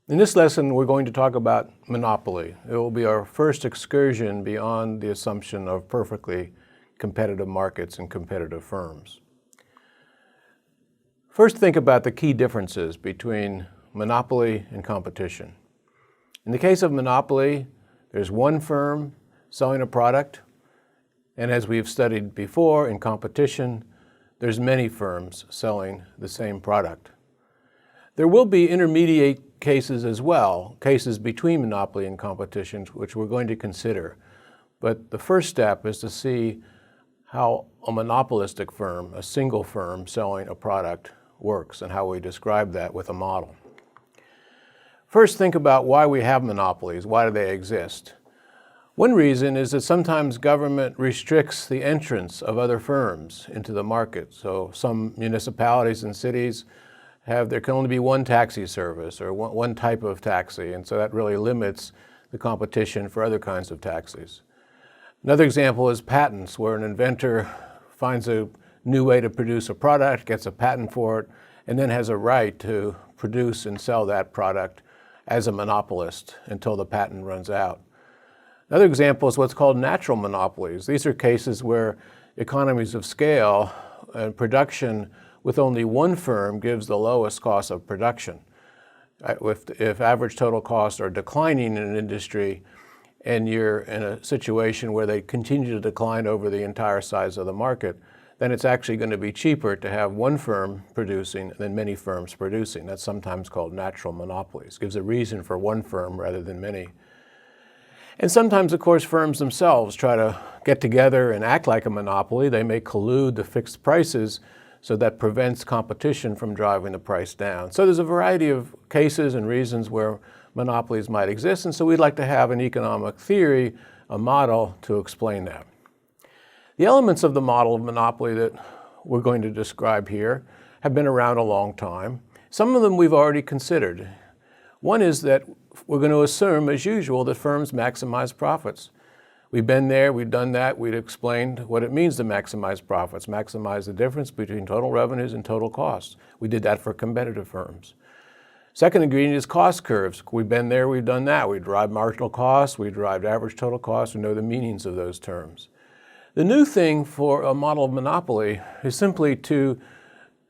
In this lesson, we're going to talk about monopoly. It will be our first excursion beyond the assumption of perfectly competitive markets and competitive firms. First, think about the key differences between monopoly and competition. In the case of monopoly, there's one firm selling a product, and as we've studied before, in competition, there's many firms selling the same product. There will be intermediate cases as well, cases between monopoly and competition, which we're going to consider. But the first step is to see how a monopolistic firm, a single firm selling a product, works and how we describe that with a model. First, think about why we have monopolies. Why do they exist? One reason is that sometimes government restricts the entrance of other firms into the market. So some municipalities and cities there can only be one taxi service or one type of taxi, and so that really limits the competition for other kinds of taxis. Another example is patents, where an inventor finds a new way to produce a product, gets a patent for it, and then has a right to produce and sell that product as a monopolist until the patent runs out. Another example is what's called natural monopolies. These are cases where economies of scale and production with only one firm gives the lowest cost of production. If average total costs are declining in an industry and you're in a situation where they continue to decline over the entire size of the market, then it's actually going to be cheaper to have one firm producing than many firms producing. That's sometimes called natural monopolies. It gives a reason for one firm rather than many. And sometimes, of course, firms themselves try to get together and act like a monopoly. They may collude to fix prices, so that prevents competition from driving the price down. So there's a variety of cases and reasons where monopolies might exist, and so we'd like to have an economic theory, a model, to explain that. The elements of the model of monopoly that we're going to describe here have been around a long time. Some of them we've already considered. One is that we're going to assume, as usual, that firms maximize profits. We've been there, we've done that, we've explained what it means to maximize profits, maximize the difference between total revenues and total costs. We did that for competitive firms. Second ingredient is cost curves. We've been there, we've done that. We derived marginal costs, we derived average total costs, we know the meanings of those terms. The new thing for a model of monopoly is simply to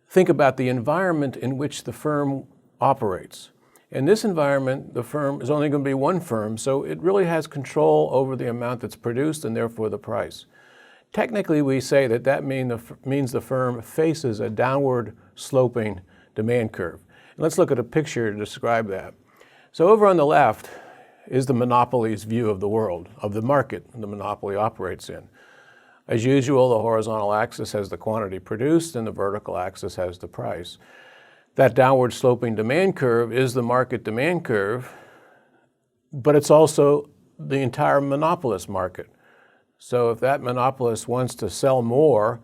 think about the environment in which the firm operates. In this environment, the firm is only going to be one firm, so it really has control over the amount that's produced and therefore the price. Technically, we say that means the firm faces a downward sloping demand curve. And let's look at a picture to describe that. So over on the left is the monopoly's view of the world, of the market the monopoly operates in. As usual, the horizontal axis has the quantity produced and the vertical axis has the price. That downward sloping demand curve is the market demand curve, but it's also the entire monopolist market. So if that monopolist wants to sell more,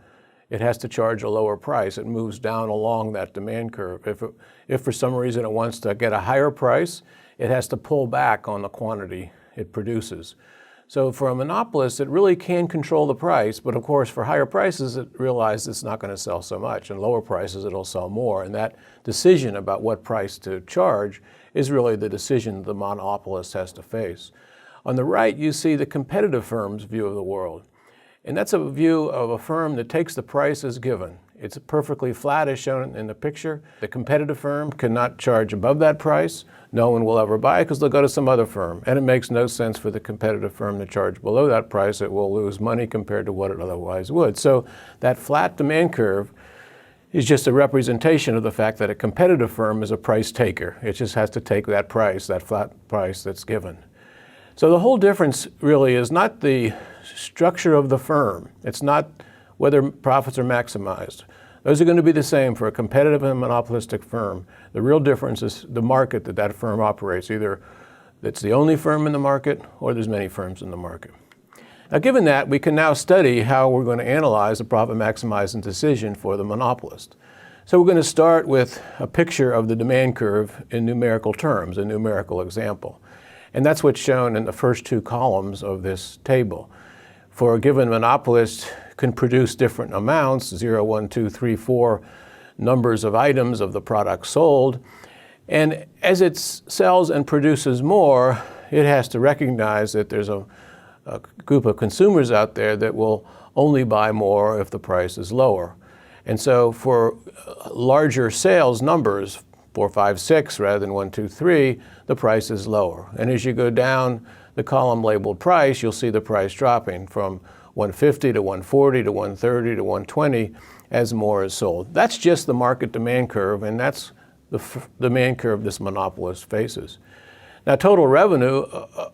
it has to charge a lower price. It moves down along that demand curve. If for some reason it wants to get a higher price, it has to pull back on the quantity it produces. So for a monopolist, it really can control the price, but of course for higher prices, it realizes it's not going to sell so much, and lower prices, it'll sell more. And that decision about what price to charge is really the decision the monopolist has to face. On the right, you see the competitive firm's view of the world. And that's a view of a firm that takes the price as given. It's perfectly flat as shown in the picture. The competitive firm cannot charge above that price. No one will ever buy it because they'll go to some other firm. And it makes no sense for the competitive firm to charge below that price. It will lose money compared to what it otherwise would. So that flat demand curve is just a representation of the fact that a competitive firm is a price taker. It just has to take that price, that flat price that's given. So the whole difference really is not the structure of the firm. It's not whether profits are maximized. Those are going to be the same for a competitive and monopolistic firm. The real difference is the market that firm operates. Either it's the only firm in the market or there's many firms in the market. Now, given that, we can now study how we're going to analyze the profit maximizing decision for the monopolist. So we're going to start with a picture of the demand curve in numerical terms, a numerical example. And that's what's shown in the first two columns of this table. For a given monopolist can produce different amounts, 0, 1, 2, 3, 4 numbers of items of the product sold. And as it sells and produces more, it has to recognize that there's a group of consumers out there that will only buy more if the price is lower. And so for larger sales numbers, 4, 5, 6 rather than 1, 2, 3, the price is lower. And as you go down the column labeled price, you'll see the price dropping from 150 to 140 to 130 to 120 as more is sold. That's just the market demand curve, and that's the demand curve this monopolist faces. Now, total revenue,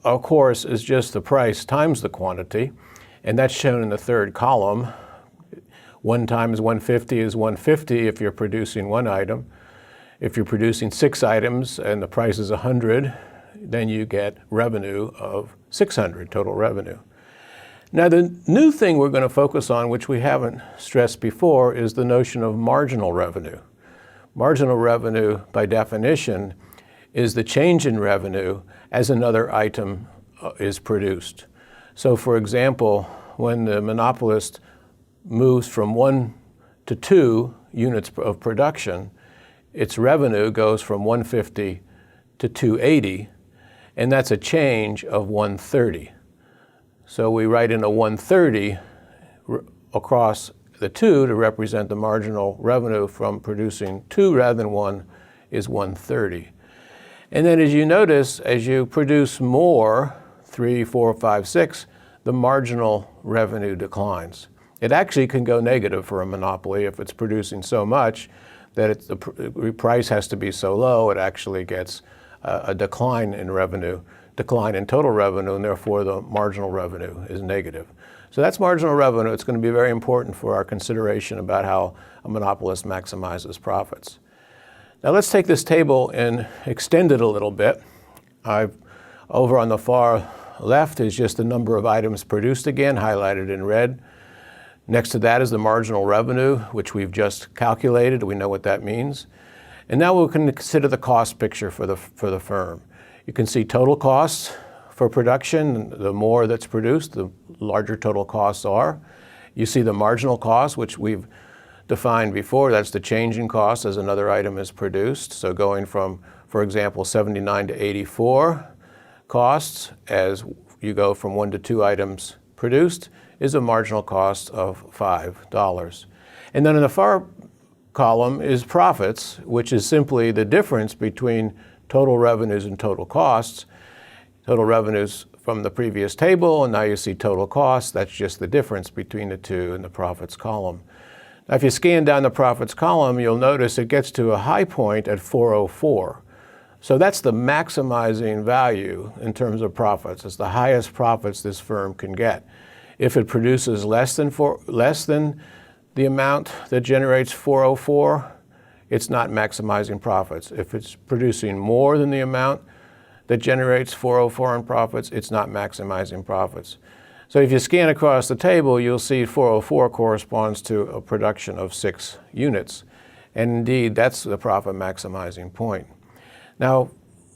of course, is just the price times the quantity, and that's shown in the third column. 1 times 150 is 150 if you're producing one item. If you're producing 6 items and the price is 100, then you get revenue of 600, total revenue. Now, the new thing we're going to focus on, which we haven't stressed before, is the notion of marginal revenue. Marginal revenue, by definition, is the change in revenue as another item is produced. So, for example, when the monopolist moves from 1 to 2 units of production, its revenue goes from 150 to 280, and that's a change of 130. So we write in a 130 across the 2 to represent the marginal revenue from producing 2 rather than 1 is 130. And then as you notice, as you produce more, 3, 4, 5, 6, the marginal revenue declines. It actually can go negative for a monopoly if it's producing so much that the price has to be so low, it actually gets a decline in revenue, decline in total revenue, and therefore the marginal revenue is negative. So that's marginal revenue. It's going to be very important for our consideration about how a monopolist maximizes profits. Now let's take this table and extend it a little bit. Over on the far left is just the number of items produced again, highlighted in red. Next to that is the marginal revenue, which we've just calculated. We know what that means. And now we can consider the cost picture for the firm. You can see total costs for production. The more that's produced, the larger total costs are. You see the marginal cost, which we've defined before. That's the change in cost as another item is produced. So going from, for example, 79 to 84 costs as you go from 1 to 2 items produced is a marginal cost of $5. And then in the far column is profits, which is simply the difference between total revenues and total costs. Total revenues from the previous table, and now you see total costs. That's just the difference between the two in the profits column. Now, if you scan down the profits column, you'll notice it gets to a high point at 404. So that's the maximizing value in terms of profits. It's the highest profits this firm can get. If it produces less than the amount that generates 404, it's not maximizing profits. If it's producing more than the amount that generates 404 in profits, it's not maximizing profits. So if you scan across the table, you'll see 404 corresponds to a production of 6 units. And indeed, that's the profit maximizing point. Now,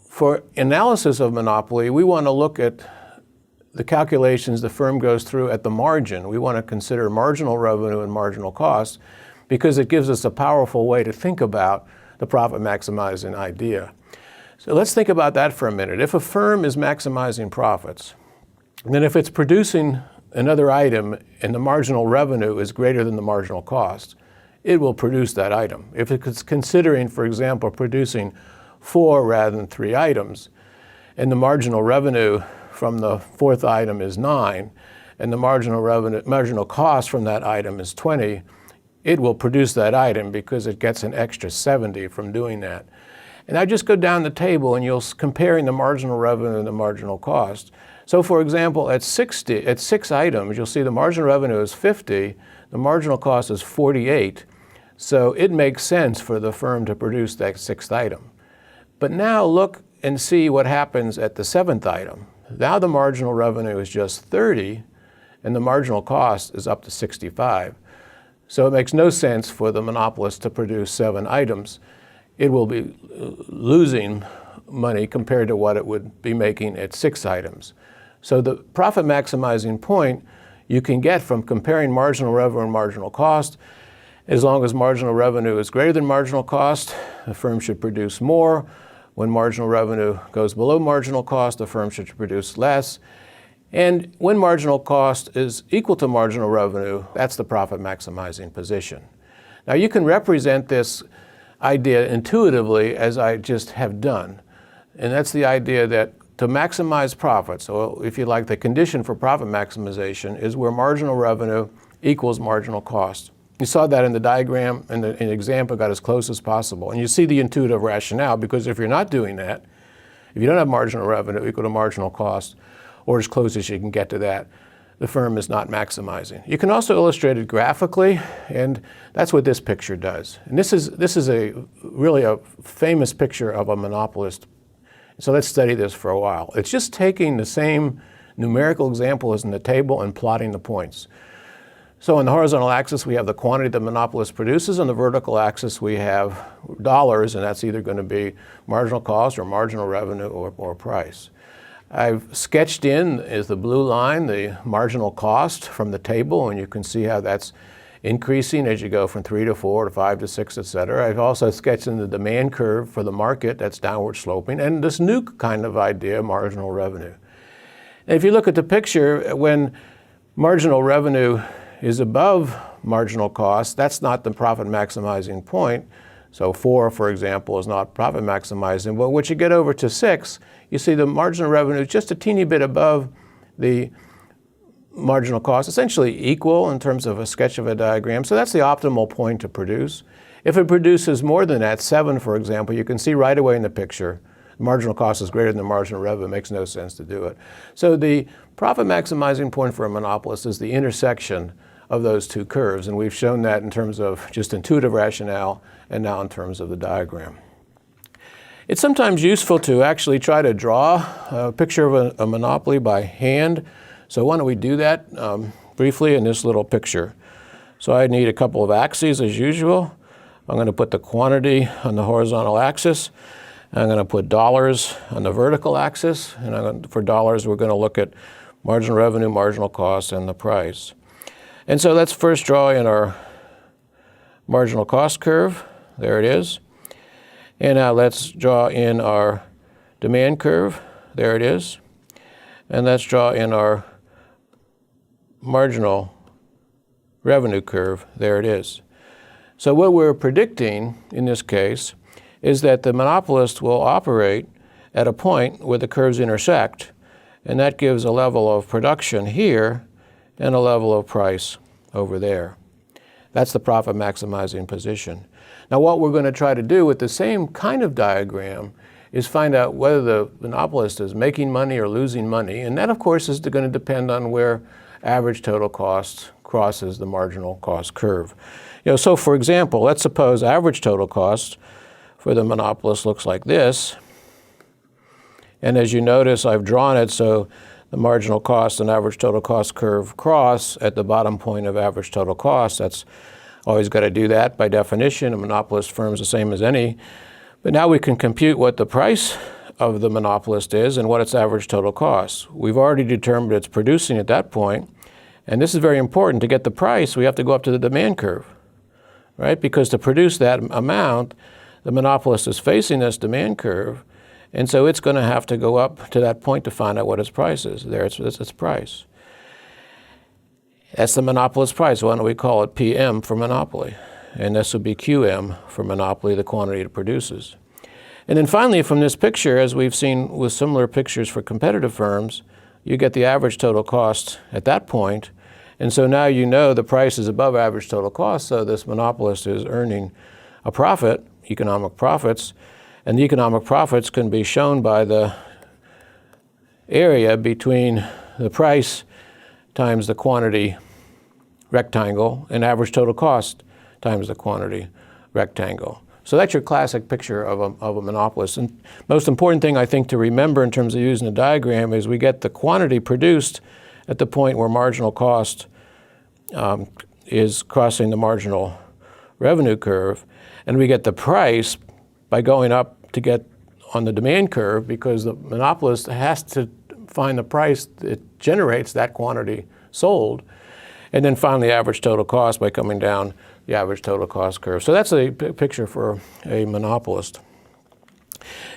for analysis of monopoly, we want to look at the calculations the firm goes through at the margin. We want to consider marginal revenue and marginal cost because it gives us a powerful way to think about the profit maximizing idea. So let's think about that for a minute. If a firm is maximizing profits, then if it's producing another item and the marginal revenue is greater than the marginal cost, it will produce that item. If it's considering, for example, producing 4 rather than 3 items, and the marginal revenue from the 4th item is 9, and the marginal cost from that item is 20, it will produce that item because it gets an extra 70 from doing that. And I just go down the table and you'll comparing the marginal revenue and the marginal cost. So for example, at 6 items, you'll see the marginal revenue is 50, the marginal cost is 48. So it makes sense for the firm to produce that 6th item. But now look and see what happens at the 7th item. Now the marginal revenue is just 30 and the marginal cost is up to 65. So it makes no sense for the monopolist to produce 7 items. It will be losing money compared to what it would be making at 6 items. So the profit maximizing point you can get from comparing marginal revenue and marginal cost As long as marginal revenue is greater than marginal cost, the firm should produce more. When marginal revenue goes below marginal cost, the firm should produce less. And when marginal cost is equal to marginal revenue, that's the profit maximizing position. Now you can represent this idea intuitively as I just have done. And that's the idea that to maximize profits, so if you like, the condition for profit maximization is where marginal revenue equals marginal cost. You saw that in the diagram, and the example got as close as possible. And you see the intuitive rationale, because if you're not doing that, if you don't have marginal revenue equal to marginal cost, or as close as you can get to that, the firm is not maximizing. You can also illustrate it graphically, and that's what this picture does. And this is really a famous picture of a monopolist. So let's study this for a while. It's just taking the same numerical example as in the table and plotting the points. So on the horizontal axis, we have the quantity the monopolist produces. On the vertical axis, we have dollars, and that's either going to be marginal cost or marginal revenue or price. I've sketched in, is the blue line, the marginal cost from the table, and you can see how that's increasing as you go from 3 to 4 to 5 to 6, et cetera. I've also sketched in the demand curve for the market that's downward sloping, and this new kind of idea, marginal revenue. And if you look at the picture, when marginal revenue is above marginal cost, that's not the profit maximizing point. So 4, for example, is not profit maximizing. But once you get over to 6, you see the marginal revenue is just a teeny bit above the marginal cost, essentially equal in terms of a sketch of a diagram. So that's the optimal point to produce. If it produces more than that, 7, for example, you can see right away in the picture, marginal cost is greater than the marginal revenue. It makes no sense to do it. So the profit maximizing point for a monopolist is the intersection of those two curves, and we've shown that in terms of just intuitive rationale and now in terms of the diagram. It's sometimes useful to actually try to draw a picture of a monopoly by hand. So why don't we do that briefly in this little picture. So I need a couple of axes as usual. I'm going to put the quantity on the horizontal axis. I'm going to put dollars on the vertical axis. And for dollars, we're going to look at marginal revenue, marginal cost, and the price. And so let's first draw in our marginal cost curve. There it is. And now let's draw in our demand curve. There it is. And let's draw in our marginal revenue curve. There it is. So what we're predicting in this case is that the monopolist will operate at a point where the curves intersect, and that gives a level of production here and a level of price over there. That's the profit maximizing position. Now what we're going to try to do with the same kind of diagram is find out whether the monopolist is making money or losing money, and that of course is going to depend on where average total cost crosses the marginal cost curve. So for example, let's suppose average total cost for the monopolist looks like this. And as you notice, I've drawn it so the marginal cost and average total cost curve cross at the bottom point of average total cost. That's always got to do that by definition. A monopolist firm is the same as any. But now we can compute what the price of the monopolist is and what its average total cost. We've already determined it's producing at that point. And this is very important. To get the price, we have to go up to the demand curve, right? Because to produce that amount, the monopolist is facing this demand curve, and so it's going to have to go up to that point to find out what its price is. There, it's its price. That's the monopolist price. Why don't we call it PM for monopoly? And this would be QM for monopoly, the quantity it produces. And then finally, from this picture, as we've seen with similar pictures for competitive firms, you get the average total cost at that point. And so now you know the price is above average total cost, so this monopolist is earning a profit, economic profits, and the economic profits can be shown by the area between the price times the quantity rectangle and average total cost times the quantity rectangle. So that's your classic picture of a monopolist. And most important thing I think to remember in terms of using the diagram is we get the quantity produced at the point where marginal cost is crossing the marginal revenue curve, and we get the price by going up to get on the demand curve, because the monopolist has to find the price that generates that quantity sold. And then finally average total cost by coming down the average total cost curve. So that's a picture for a monopolist.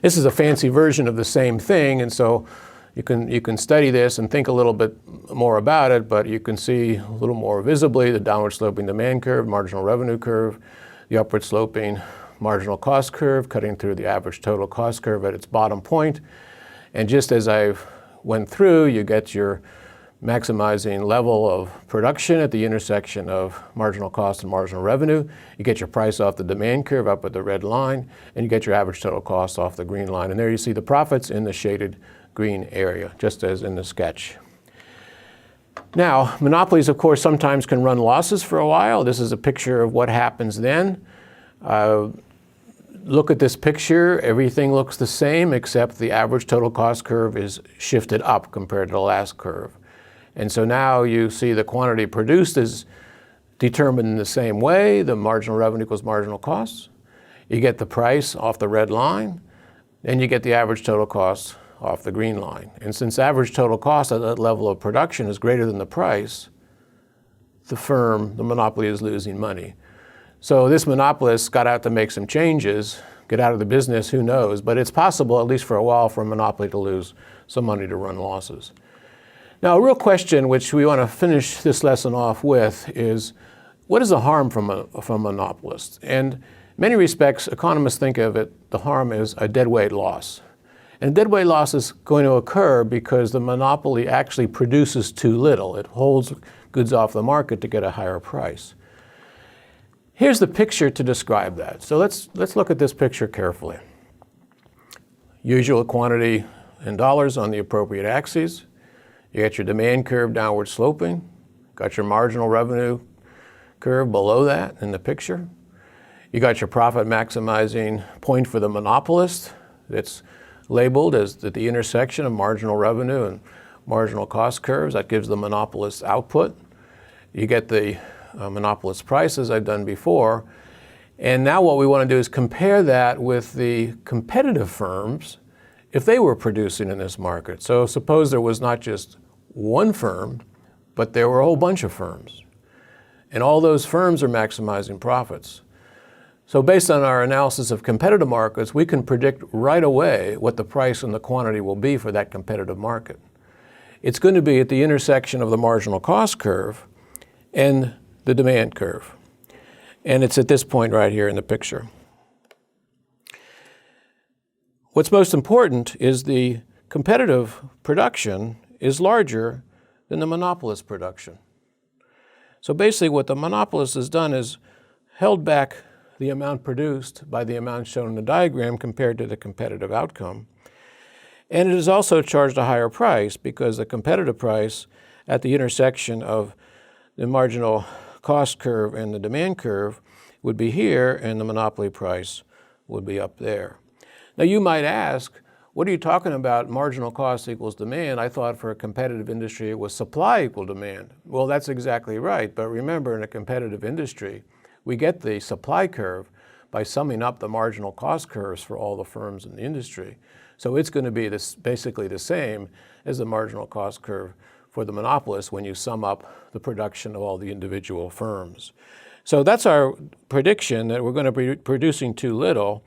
This is a fancy version of the same thing, and so you can study this and think a little bit more about it, but you can see a little more visibly the downward sloping demand curve, marginal revenue curve, the upward sloping marginal cost curve cutting through the average total cost curve at its bottom point. And just as I went through, you get your maximizing level of production at the intersection of marginal cost and marginal revenue. You get your price off the demand curve up at the red line, and you get your average total cost off the green line. And there you see the profits in the shaded green area, just as in the sketch. Now, monopolies, of course, sometimes can run losses for a while. This is a picture of what happens then. Look at this picture. Everything looks the same, except the average total cost curve is shifted up compared to the last curve. And so now you see the quantity produced is determined in the same way. The marginal revenue equals marginal costs. You get the price off the red line, and you get the average total cost off the green line. And since average total cost at that level of production is greater than the price, the monopoly is losing money. So this monopolist got out to make some changes, get out of the business, who knows, but it's possible, at least for a while, for a monopoly to lose some money to run losses. Now, a real question which we want to finish this lesson off with is, what is the harm from a monopolist? And in many respects, economists think of it, the harm is a deadweight loss. And a deadweight loss is going to occur because the monopoly actually produces too little. It holds goods off the market to get a higher price. Here's the picture to describe that. So let's look at this picture carefully. Usual quantity in dollars on the appropriate axes. You got your demand curve downward sloping. Got your marginal revenue curve below that in the picture. You got your profit maximizing point for the monopolist that's labeled as the intersection of marginal revenue and marginal cost curves. That gives the monopolist output. You get the monopolist price, as I've done before. And now what we want to do is compare that with the competitive firms if they were producing in this market. So suppose there was not just one firm, but there were a whole bunch of firms. And all those firms are maximizing profits. So based on our analysis of competitive markets, we can predict right away what the price and the quantity will be for that competitive market. It's going to be at the intersection of the marginal cost curve and the demand curve. And it's at this point right here in the picture. What's most important is the competitive production is larger than the monopolist production. So basically what the monopolist has done is held back the amount produced by the amount shown in the diagram compared to the competitive outcome. And it has also charged a higher price because the competitive price at the intersection of the marginal cost curve and the demand curve would be here, and the monopoly price would be up there. Now you might ask, what are you talking about marginal cost equals demand? I thought for a competitive industry it was supply equal demand. Well, that's exactly right, but remember, in a competitive industry, we get the supply curve by summing up the marginal cost curves for all the firms in the industry. So it's going to be basically the same as the marginal cost curve for the monopolist when you sum up the production of all the individual firms. So that's our prediction, that we're going to be producing too little.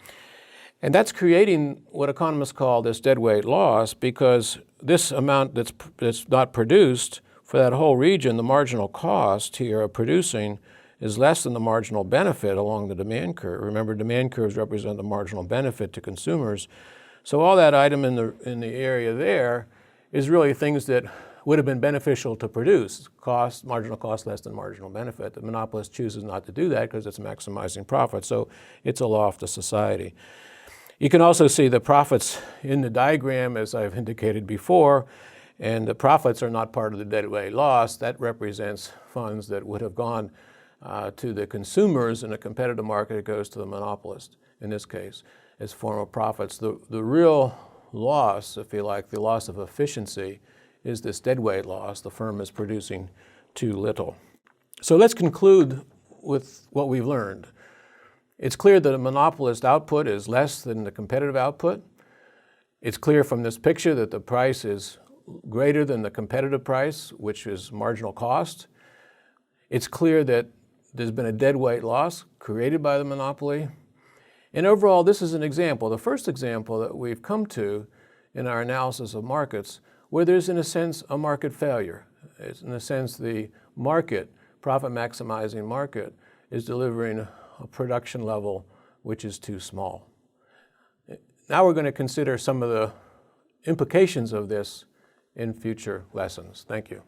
And that's creating what economists call this deadweight loss, because this amount that's not produced for that whole region, the marginal cost here of producing is less than the marginal benefit along the demand curve. Remember, demand curves represent the marginal benefit to consumers. So all that item in the area there is really things that would have been beneficial to produce. Cost, marginal cost less than marginal benefit. The monopolist chooses not to do that because it's maximizing profit. So it's a loss to society. You can also see the profits in the diagram, as I've indicated before, and the profits are not part of the deadweight loss. That represents funds that would have gone to the consumers in a competitive market. It goes to the monopolist, in this case, as form of profits. The real loss, if you like, the loss of efficiency, is this deadweight loss. The firm is producing too little. So let's conclude with what we've learned. It's clear that a monopolist output is less than the competitive output. It's clear from this picture that the price is greater than the competitive price, which is marginal cost. It's clear that there's been a deadweight loss created by the monopoly. And overall, this is an example, the first example that we've come to in our analysis of markets, where there's, in a sense, a market failure. It's, in a sense, the market, profit maximizing market, is delivering a production level which is too small. Now we're going to consider some of the implications of this in future lessons. Thank you.